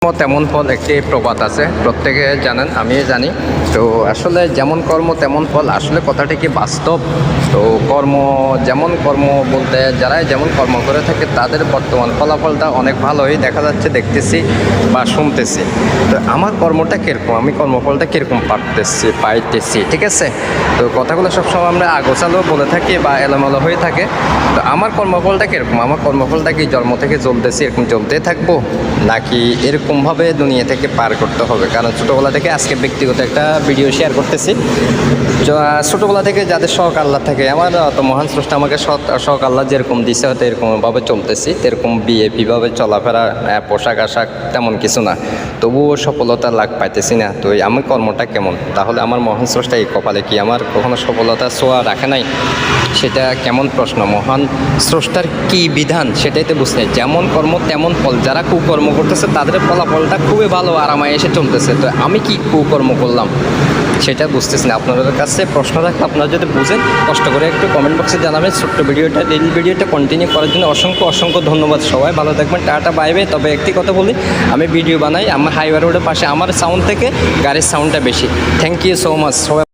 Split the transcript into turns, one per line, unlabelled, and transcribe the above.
তেমন ফল একটি প্রবাদ আছে, প্রত্যেকে জানেন, আমিও জানি। তো আসলে যেমন কর্ম তেমন ফল, আসলে কথাটি কি বাস্তব? তো কর্ম যেমন কর্ম বলতে যারাই যেমন কর্ম করে থাকে তাদের বর্তমান ফলাফলটা অনেক ভালোই দেখা যাচ্ছে, দেখতেছি বা শুনতেছি। তো আমার কর্মটা কীরকম, আমি কর্মফলটা কীরকম পাইতেছি, ঠিক আছে? তো কথাগুলো সবসময় আমরা আগোছালো বলে থাকি বা এলোমেলো হয়ে থাকে। তো আমার কর্মফলটা কীরকম, আমার কর্মফলটা কি জন্ম থেকে চলতেছি এরকম চলতেই থাকবো, নাকি এরকমভাবে দুনিয়া থেকে পার করতে হবে? কারণ ছোটোবেলা থেকে আজকে ব্যক্তিগত একটা ভিডিও শেয়ার করতেছি। ছোটোবেলা থেকে যাদের শখ আল্লাহ থাকে, আমার তো মহান স্রষ্টা আমাকে শখ আল্লাহ যেরকম দিছে হয়তো এরকমভাবে চলতেছি, এরকম বিএপিভাবে চলাফেরা, পোশাক আশাক তেমন কিছু না, তবুও সফলতার লাভ পাইতেছি না। তো আমার কর্মটা কেমন? তাহলে আমার মহান স্রষ্টা এই কপালে কি আমার কখনো সফলতা ছোঁয়া রাখে নাই? সেটা কেমন প্রশ্ন? মহান স্রষ্টার কী বিধান সেটাই তো বুঝতে। যেমন কর্ম তেমন ফল, যারা কুকর্ম করতেছে তাদের ফলাফলটা খুবই ভালো, আরামায় এসে চলতেছে। তো আমি কি কুকর্ম করলাম সেটা বুঝতেছি না। আপনাদের কাছে প্রশ্ন রাখলে আপনারা যদি বুঝেন, কষ্ট করে একটু কমেন্ট বক্সে জানাবেন। ছোট্ট রিল ভিডিওটা কন্টিনিউ করার জন্য অসংখ্য ধন্যবাদ। সবাই ভালো থাকবেন, টাটা বাই বাই। তবে একটি কথা বলি, আমি ভিডিও বানাই আমার হাইওয়ে রোডের পাশে, আমার সাউন্ড থেকে গাড়ির সাউন্ডটা বেশি। থ্যাংক ইউ সো মাচ সবাই।